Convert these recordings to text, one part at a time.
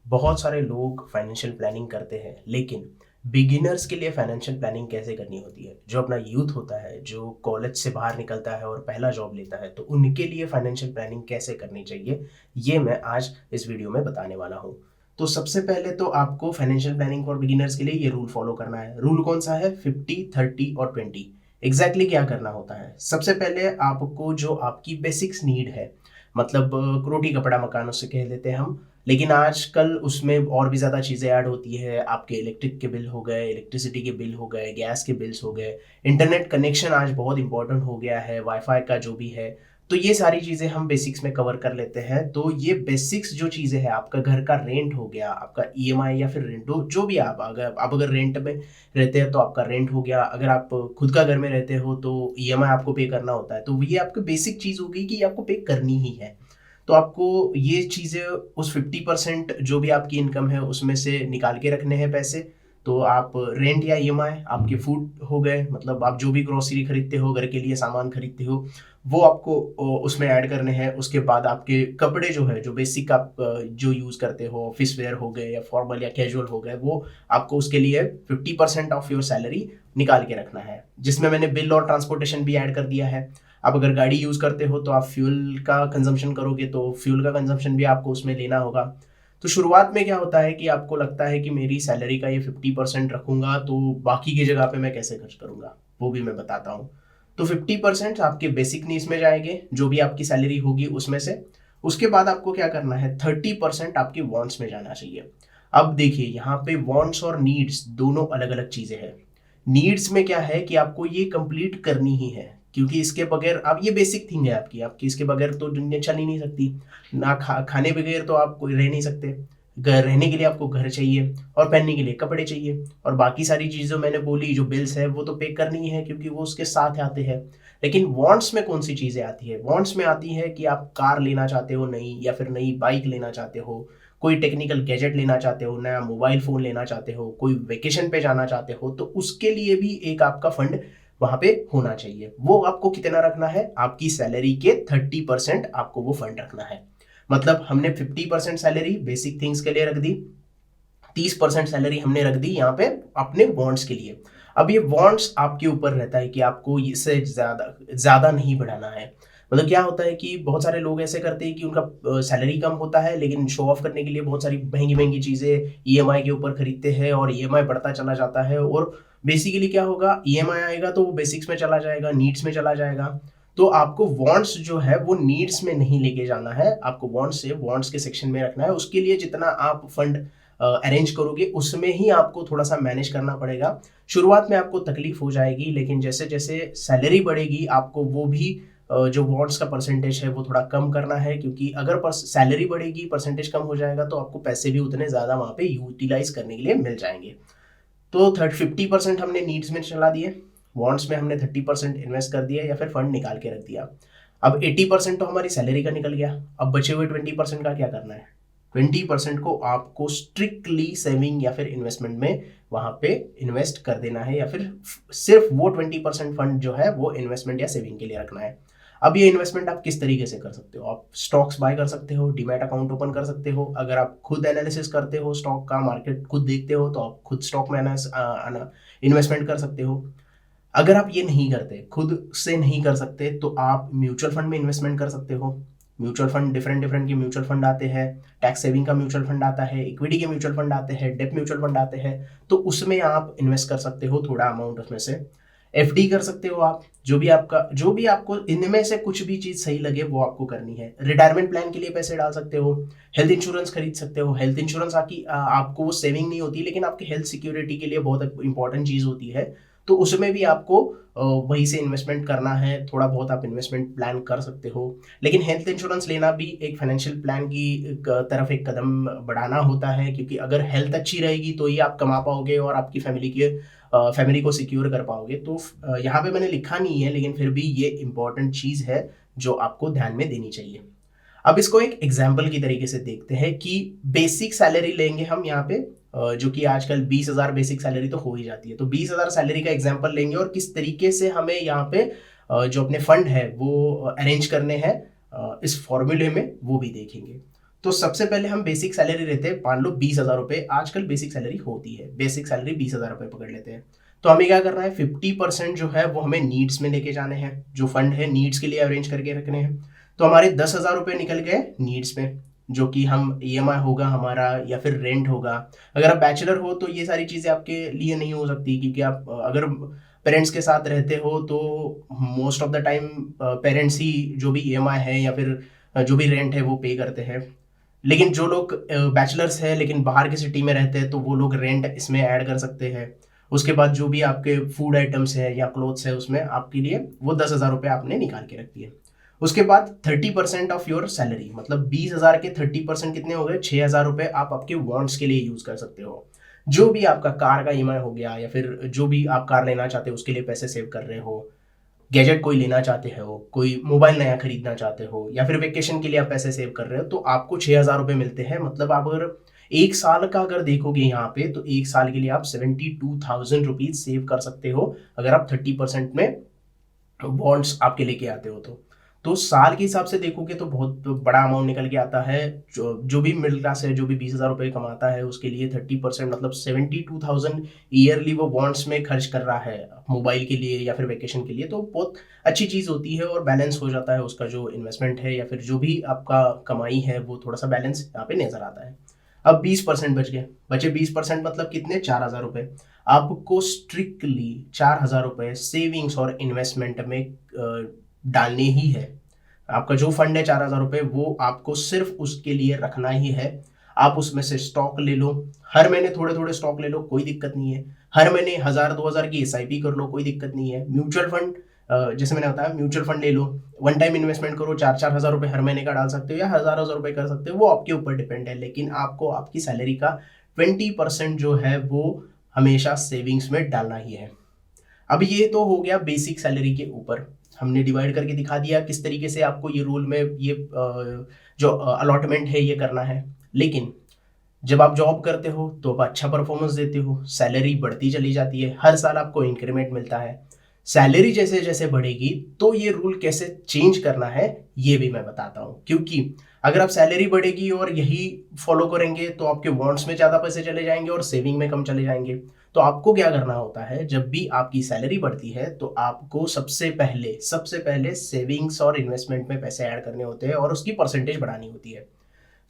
बहुत सारे लोग फाइनेंशियल प्लानिंग करते हैं, लेकिन बिगिनर्स के लिए फाइनेंशियल प्लानिंग कैसे करनी होती है? जो अपना यूथ होता है, जो कॉलेज से बाहर निकलता है और पहला जॉब लेता है, तो उनके लिए फाइनेंशियल प्लानिंग कैसे करनी चाहिए, ये मैं आज इस वीडियो में बताने वाला हूँ। तो सबसे पहले तो आपको फाइनेंशियल प्लानिंग फॉर बिगिनर्स के लिए ये रूल फॉलो करना है। रूल कौन सा है? 50, 30 और 20। एग्जैक्टली क्या करना होता है? सबसे पहले आपको जो आपकी बेसिक्स नीड है, मतलब रोटी कपड़ा मकान उसे कह देते हैं हम, लेकिन आजकल उसमें और भी ज़्यादा चीज़ें ऐड होती है। आपके इलेक्ट्रिक के बिल हो गए, इलेक्ट्रिसिटी के बिल हो गए, गैस के बिल्स हो गए, इंटरनेट कनेक्शन आज बहुत इंपॉर्टेंट हो गया है, वाईफाई का जो भी है। तो ये सारी चीज़ें हम बेसिक्स में कवर कर लेते हैं। तो ये बेसिक्स जो चीज़ें हैं, आपका घर का रेंट हो गया, आपका ईएमआई या फिर रेंट हो, जो भी आप अगर रेंट में रहते हैं तो आपका रेंट हो गया, अगर आप खुद का घर में रहते हो तो ईएमआई आपको पे करना होता है। तो ये आपकी बेसिक चीज़ हो गई कि आपको पे करनी ही है। तो आपको ये चीज़ें उस 50% जो भी आपकी इनकम है उसमें से निकाल के रखने हैं पैसे। तो आप रेंट या ईएमआई, आपके फूड हो गए, मतलब आप जो भी ग्रोसरी खरीदते हो, घर के लिए सामान खरीदते हो, वो आपको उसमें ऐड करने हैं। उसके बाद आपके कपड़े जो है, जो बेसिक आप जो यूज़ करते हो, ऑफिस वेयर हो गए या फॉर्मल या कैजुअल हो गए, वो आपको उसके लिए 50% ऑफ योर सैलरी निकाल के रखना है, जिसमें मैंने बिल और ट्रांसपोर्टेशन भी ऐड कर दिया है। आप अगर गाड़ी यूज़ करते हो तो आप फ्यूल का कंजम्पशन करोगे, तो फ्यूल का कंजम्पशन भी आपको उसमें लेना होगा। तो शुरुआत में क्या होता है कि आपको लगता है कि मेरी सैलरी का ये 50% रखूंगा तो बाकी की जगह पे मैं कैसे खर्च करूंगा, वो भी मैं बताता हूँ। तो 50% आपके बेसिक नीड्स में जाएंगे, जो भी आपकी सैलरी होगी उसमें से। उसके बाद आपको क्या करना है, 30% आपके वॉन्ट्स में जाना चाहिए। अब देखिए, यहाँ पे वॉन्ट्स और नीड्स दोनों अलग अलग चीज़ें हैं। नीड्स में क्या है कि आपको ये कंप्लीट करनी ही है, क्योंकि इसके बगैर आप, ये बेसिक थिंग है आपकी इसके बगैर तो दुनिया चल ही नहीं सकती। ना खाने बगैर तो आप कोई रह नहीं सकते। घर रहने के लिए आपको घर चाहिए, और पहनने के लिए कपड़े चाहिए, और बाकी सारी चीज़ें मैंने बोली, जो बिल्स है वो तो पे करनी ही है क्योंकि वो उसके साथ आते हैं। लेकिन वांट्स में कौन सी चीज़ें आती है? वांट्स में आती है कि आप कार लेना चाहते हो नई, या फिर नई बाइक लेना चाहते हो, कोई टेक्निकल गैजेट लेना चाहते हो, नया मोबाइल फ़ोन लेना चाहते हो, कोई वेकेशन पे जाना चाहते हो, तो उसके लिए भी एक आपका फंड वहाँ पे होना चाहिए। वो आपको कितना रखना है? आपकी सैलरी के 30% आपको वो फंड रखना है। मतलब हमने 50% सैलरी बेसिक थिंग्स के लिए रख दी, 30% सैलरी हमने रख दी यहाँ पे अपने वॉन्ट्स के लिए। अब ये वॉन्ट्स आपके ऊपर रहता है कि आपको इससे ज़्यादा ज़्यादा नहीं बढ़ाना है। मतलब क्या होता है कि बहुत सारे लोग ऐसे करते हैं कि उनका सैलरी कम होता है, लेकिन शो ऑफ करने के लिए बहुत सारी महंगी-महंगी चीज़ें ईएमआई के ऊपर खरीदते हैं, और ईएमआई बढ़ता चला जाता है, और बेसिकली क्या होगा, ईएमआई आएगा तो वो बेसिक्स में चला जाएगा, नीड्स में चला जाएगा। तो आपको वांट्स जो है वो नीड्स में नहीं लेके जाना है, आपको वांट्स से वांट्स के सेक्शन में रखना है। उसके लिए जितना आप फंड अरेंज करोगे उसमें ही आपको थोड़ा-सा मैनेज करना पड़ेगा। शुरुआत में आपको तकलीफ हो जाएगी, लेकिन जैसे-जैसे सैलरी बढ़ेगी आपको वो भी जो वांट्स का परसेंटेज है वो थोड़ा कम करना है, क्योंकि अगर सैलरी बढ़ेगी, परसेंटेज कम हो जाएगा, तो आपको पैसे भी उतने ज़्यादा वहाँ पे यूटिलाइज़ करने के लिए मिल जाएँगे। तो 50% हमने नीड्स में चला दिए, वांट्स में हमने 30% इन्वेस्ट कर दिया या फिर फंड निकाल के रख दिया। अब 80% तो हमारी सैलरी का निकल गया। अब बचे हुए 20% का क्या करना है? 20% को आपको स्ट्रिक्टली सेविंग या फिर इन्वेस्टमेंट में वहाँ पे इन्वेस्ट कर देना है, या फिर सिर्फ वो 20% फंड जो है वो इन्वेस्टमेंट या सेविंग के लिए रखना है। अब ये इन्वेस्टमेंट आप किस तरीके से कर सकते हो? आप स्टॉक्स बाय कर सकते हो, डीमैट अकाउंट ओपन कर सकते हो। अगर आप खुद एनालिसिस करते हो स्टॉक का, मार्केट खुद देखते हो, तो आप खुद स्टॉक में इन्वेस्टमेंट कर सकते हो। अगर आप ये नहीं करते, खुद से नहीं कर सकते, तो आप म्यूचुअल फंड में इन्वेस्टमेंट कर सकते हो। म्यूचुअल फंड डिफरेंट डिफरेंट के म्यूचुअल फंड आते हैं। टैक्स सेविंग का म्यूचुअल फंड आता है, इक्विटी के म्यूचुअल फंड आते हैं, डेप म्यूचुअल फंड आते हैं। तो उसमें आप इन्वेस्ट कर सकते हो थोड़ा अमाउंट उसमें से। एफडी कर सकते हो आप। जो भी आपको इनमें से कुछ भी चीज सही लगे वो आपको करनी है। रिटायरमेंट प्लान के लिए पैसे डाल सकते हो। हेल्थ इंश्योरेंस खरीद सकते हो। हेल्थ इंश्योरेंस आपको वो सेविंग नहीं होती, लेकिन आपके हेल्थ सिक्योरिटी के लिए बहुत इंपॉर्टेंट चीज होती है। तो उसमें भी आपको वहीं से इन्वेस्टमेंट करना है। थोड़ा बहुत आप इन्वेस्टमेंट प्लान कर सकते हो, लेकिन हेल्थ इंश्योरेंस लेना भी एक फाइनेंशियल प्लान की तरफ एक कदम बढ़ाना होता है, क्योंकि अगर हेल्थ अच्छी रहेगी तो ही आप कमा पाओगे और आपकी फैमिली को सिक्योर कर पाओगे। तो यहाँ पे मैंने लिखा नहीं है, लेकिन फिर भी ये इंपॉर्टेंट चीज़ है जो आपको ध्यान में देनी चाहिए। अब इसको एक एग्जाम्पल की तरीके से देखते हैं कि बेसिक सैलरी लेंगे हम यहाँ पे, जो कि आजकल 20,000 बेसिक सैलरी तो हो ही जाती है। तो 20,000 सैलरी का एग्जाम्पल लेंगे, और किस तरीके से हमें यहाँ पे जो अपने फंड है वो अरेंज करने हैं इस फॉर्मूले में, वो भी देखेंगे। तो सबसे पहले हम बेसिक सैलरी लेते हैं, मान लो 20,000 रुपये आजकल बेसिक सैलरी होती है, बेसिक सैलरी 20,000 रुपये पकड़ लेते हैं। तो हमें क्या करना है, 50% जो है वो हमें नीड्स में लेके जाने हैं, जो फंड है नीड्स के लिए अरेंज करके रखने हैं। तो हमारे 10,000 रुपये निकल गए नीड्स में, जो कि हम ईएमआई होगा हमारा या फिर रेंट होगा। अगर आप बैचलर हो तो ये सारी चीज़ें आपके लिए नहीं हो सकती, क्योंकि आप अगर पेरेंट्स के साथ रहते हो तो most of the time parents ही जो भी ईएमआई है या फिर जो भी रेंट है वो पे करते हैं। लेकिन जो लोग बैचलर्स हैं लेकिन बाहर की सिटी में रहते हैं तो वो लोग रेंट इसमें ऐड कर सकते हैं। उसके बाद जो भी आपके फूड आइटम्स है या क्लोथ्स है उसमें आपके लिए वो 10,000 रुपये आपने निकाल के रख दिए। उसके बाद 30% ऑफ योर सैलरी, मतलब 20,000 के 30% कितने हो गए, 6,000 रुपये आप आपके वॉन्ट्स के लिए यूज कर सकते हो। जो भी आपका कार का ईएमआई हो गया या फिर जो भी आप कार लेना चाहते हो उसके लिए पैसे सेव कर रहे हो, गैजेट कोई लेना चाहते हो, कोई मोबाइल नया खरीदना चाहते हो या फिर वेकेशन के लिए आप पैसे सेव कर रहे हो, तो आपको 6,000 रुपये मिलते हैं। मतलब आप अगर एक साल का अगर देखोगे यहाँ पे तो एक साल के लिए आप 72,000 रुपीज सेव कर सकते हो, अगर आप 30% में बॉन्ड्स आपके लेके आते हो तो साल के हिसाब से देखोगे तो बहुत बड़ा अमाउंट निकल के आता है। जो भी मिडिल क्लास है, जो भी 20,000 रुपये कमाता है उसके लिए 30% मतलब 72,000 ईयरली वो बॉन्ड्स में खर्च कर रहा है मोबाइल के लिए या फिर वेकेशन के लिए। तो बहुत अच्छी चीज़ होती है और बैलेंस हो जाता है उसका जो इन्वेस्टमेंट है या फिर जो भी आपका कमाई है वो थोड़ा सा बैलेंस यहाँ पे नजर आता है। अब 20% बच गए, बचे 20% मतलब कितने, 4,000 रुपये। आपको स्ट्रिक्टली 4,000 रुपये सेविंग्स और इन्वेस्टमेंट में डालने ही है। आपका जो फंड है 4,000 रुपये वो आपको सिर्फ उसके लिए रखना ही है। आप उसमें से स्टॉक ले लो, हर महीने थोड़े थोड़े स्टॉक ले लो, कोई दिक्कत नहीं है। हर महीने 1,000-2,000 की एसआईपी कर लो, कोई दिक्कत नहीं है। म्यूचुअल फंड, जैसे मैंने बताया म्यूचुअल फंड ले लो, वन टाइम इन्वेस्टमेंट करो, 4,000-4,000 रुपये हर महीने का डाल सकते हो या 1,000-1,000 रुपये कर सकते हो, वो आपके ऊपर डिपेंड है। लेकिन आपको आपकी सैलरी का 20% जो है वो हमेशा सेविंग्स में डालना ही है। अब ये तो हो गया बेसिक सैलरी के ऊपर, हमने डिवाइड करके दिखा दिया किस तरीके से आपको ये रूल में ये जो अलॉटमेंट है ये करना है। लेकिन जब आप जॉब करते हो तो आप अच्छा परफॉर्मेंस देते हो, सैलरी बढ़ती चली जाती है, हर साल आपको इंक्रीमेंट मिलता है। सैलरी जैसे जैसे बढ़ेगी तो ये रूल कैसे चेंज करना है ये भी मैं बताता हूँ। क्योंकि अगर आप सैलरी बढ़ेगी और यही फॉलो करेंगे तो आपके वॉन्ट्स में ज़्यादा पैसे चले जाएंगे और सेविंग में कम चले जाएंगे। तो आपको क्या करना होता है, जब भी आपकी सैलरी बढ़ती है तो आपको सबसे पहले सेविंग्स और इन्वेस्टमेंट में पैसे ऐड करने होते हैं और उसकी परसेंटेज बढ़ानी होती है।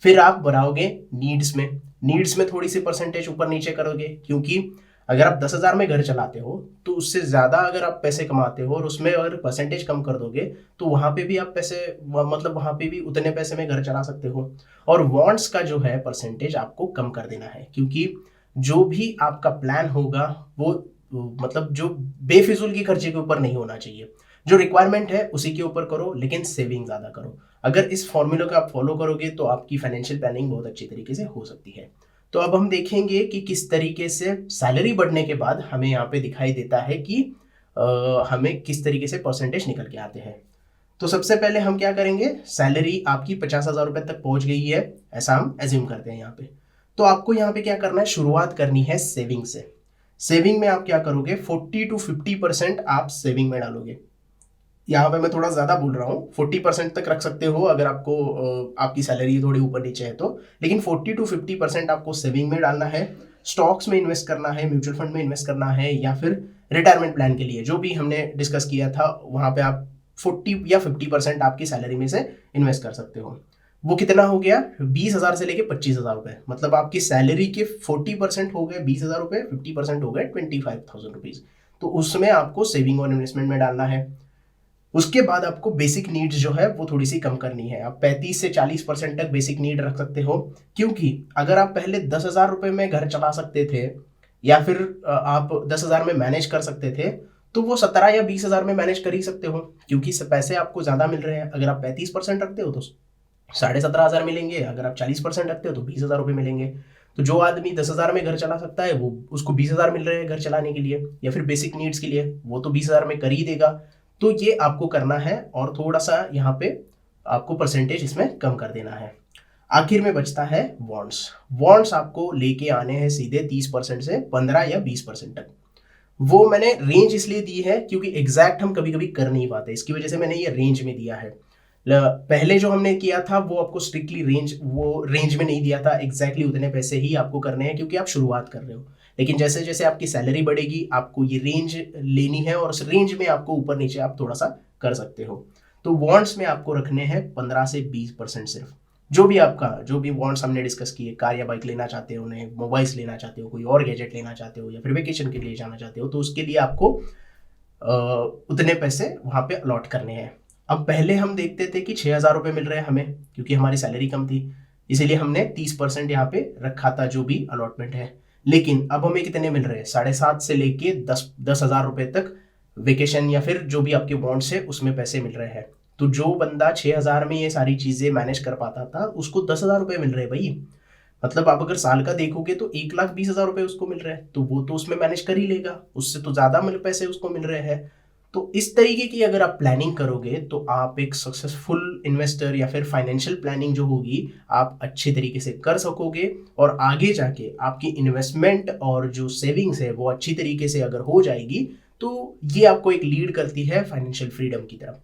फिर आप बढ़ाओगे नीड्स में थोड़ी सी परसेंटेज ऊपर नीचे करोगे, क्योंकि अगर आप 10,000 में घर चलाते हो तो उससे ज़्यादा अगर आप पैसे कमाते हो और उसमें अगर परसेंटेज कम कर दोगे तो वहाँ पे भी आप पैसे मतलब वहाँ पे भी उतने पैसे में घर चला सकते हो। और वॉन्ट्स का जो है परसेंटेज आपको कम कर देना है, क्योंकि जो भी आपका प्लान होगा वो मतलब जो बेफिजूल की खर्चे के ऊपर नहीं होना चाहिए। जो रिक्वायरमेंट है उसी के ऊपर करो, लेकिन सेविंग ज़्यादा करो। अगर इस फॉर्मूले को आप फॉलो करोगे तो आपकी फाइनेंशियल प्लानिंग बहुत अच्छी तरीके से हो सकती है। तो अब हम देखेंगे कि किस तरीके से सैलरी बढ़ने के बाद हमें यहाँ पे दिखाई देता है कि हमें किस तरीके से परसेंटेज निकल के आते हैं। तो सबसे पहले हम क्या करेंगे, सैलरी आपकी 50,000 रुपये तक पहुंच गई है, ऐसा हम एज्यूम करते हैं यहाँ पे। तो आपको यहाँ पे क्या करना है, शुरुआत करनी है सेविंग से। सेविंग में आप क्या करोगे, 40-50% आप सेविंग में डालोगे। यहाँ पे मैं थोड़ा ज़्यादा बोल रहा हूँ, 40% तक रख सकते हो अगर आपको आपकी सैलरी थोड़ी ऊपर नीचे है तो, लेकिन 40-50% आपको सेविंग में डालना है, स्टॉक्स में इन्वेस्ट करना है, म्यूचुअल फंड में इन्वेस्ट करना है, या फिर रिटायरमेंट प्लान के लिए जो भी हमने डिस्कस किया था वहाँ पे आप 40 या 50% आपकी सैलरी में से इन्वेस्ट कर सकते हो। वो कितना हो गया, 20,000 से लेके 25,000 रुपये, मतलब आपकी सैलरी के 40% हो गए 20,000 रुपये, 50% हो गए 25,000 रुपीज़। तो उसमें आपको सेविंग और इन्वेस्टमेंट में डालना है। उसके बाद आपको बेसिक नीड्स जो है वो थोड़ी सी कम करनी है। आप 35 से 40% तक बेसिक नीड रख सकते हो, क्योंकि अगर आप पहले 10,000 रुपये में घर चला सकते थे या फिर आप 10,000 में मैनेज कर सकते थे तो वो 17 या 20,000 में मैनेज कर ही सकते हो, क्योंकि पैसे आपको ज़्यादा मिल रहे हैं। अगर आप 35% रखते हो तो 17,500 मिलेंगे, अगर आप 40% रखते हो तो 20,000 रुपये मिलेंगे। तो जो आदमी 10,000 में घर चला सकता है वो उसको 20,000 मिल रहे हैं घर चलाने के लिए या फिर बेसिक नीड्स के लिए, वो तो 20,000 में कर ही देगा। तो ये आपको करना है और थोड़ा सा यहाँ पे आपको परसेंटेज इसमें कम कर देना है। आखिर में बचता है बॉन्ड्स आपको लेके आने हैं सीधे 30% से 15 या 20% तक। वो मैंने रेंज इसलिए दी है क्योंकि एग्जैक्ट हम कभी कभी कर नहीं पाते, इसकी वजह से मैंने ये रेंज में दिया है। पहले जो हमने किया था वो आपको स्ट्रिक्टली रेंज में नहीं दिया था, एग्जैक्टली उतने पैसे ही आपको करने हैं क्योंकि आप शुरुआत कर रहे हो। लेकिन जैसे जैसे आपकी सैलरी बढ़ेगी आपको ये रेंज लेनी है और उस रेंज में आपको ऊपर नीचे आप थोड़ा सा कर सकते हो। तो वॉन्ट्स में आपको रखने हैं 15 से 20% सिर्फ। जो भी वॉन्ट्स हमने डिस्कस किए, कार या बाइक लेना चाहते हो, उन्हें मोबाइल्स लेना चाहते हो, कोई और गैजेट लेना चाहते हो या फिर वेकेशन के लिए जाना चाहते हो, तो उसके लिए आपको उतने पैसे वहाँ पे अलॉट करने हैं। अब पहले हम देखते थे कि 6,000 रुपये मिल रहे हैं हमें क्योंकि हमारी सैलरी कम थी, इसीलिए हमने 30% यहाँ पे रखा था जो भी अलॉटमेंट है। लेकिन अब हमें कितने मिल रहे हैं, 7.5 से लेके 10,000 रुपये तक वेकेशन या फिर जो भी आपके बॉन्ड्स है उसमें पैसे मिल रहे हैं। तो जो बंदा 6,000 में ये सारी चीज़ें मैनेज कर पाता था उसको 10,000 रुपये मिल रहे हैं भाई। मतलब आप अगर साल का देखोगे तो 1,20,000 रुपये उसको मिल रहे हैं, तो वो तो उसमें मैनेज कर ही लेगा, उससे तो ज़्यादा पैसे उसको मिल रहे हैं। तो इस तरीके की अगर आप प्लानिंग करोगे तो आप एक सक्सेसफुल इन्वेस्टर या फिर फाइनेंशियल प्लानिंग जो होगी आप अच्छे तरीके से कर सकोगे, और आगे जाके आपकी इन्वेस्टमेंट और जो सेविंग्स है वो अच्छी तरीके से अगर हो जाएगी तो ये आपको एक लीड करती है फाइनेंशियल फ्रीडम की तरफ।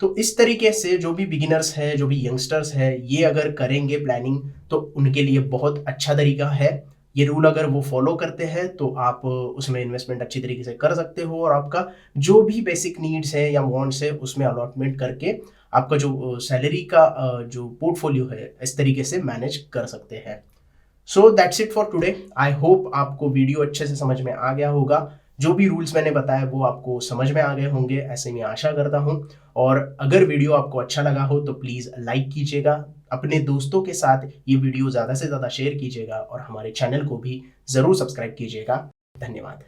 तो इस तरीके से जो भी बिगिनर्स है, जो भी यंगस्टर्स है, ये अगर करेंगे प्लानिंग तो उनके लिए बहुत अच्छा तरीका है। ये रूल अगर वो फॉलो करते हैं तो आप उसमें इन्वेस्टमेंट अच्छी तरीके से कर सकते हो और आपका जो भी बेसिक नीड्स है या वांट्स है उसमें अलॉटमेंट करके आपका जो सैलरी का जो पोर्टफोलियो है इस तरीके से मैनेज कर सकते हैं। So that's it for today. I hope आपको वीडियो अच्छे से समझ में आ गया होगा। जो भी रूल्स मैंने बताया वो आपको समझ में आ गए होंगे, ऐसे मैं आशा करता हूँ। और अगर वीडियो आपको अच्छा लगा हो तो प्लीज़ लाइक कीजिएगा, अपने दोस्तों के साथ ये वीडियो ज़्यादा से ज़्यादा शेयर कीजिएगा और हमारे चैनल को भी ज़रूर सब्सक्राइब कीजिएगा। धन्यवाद।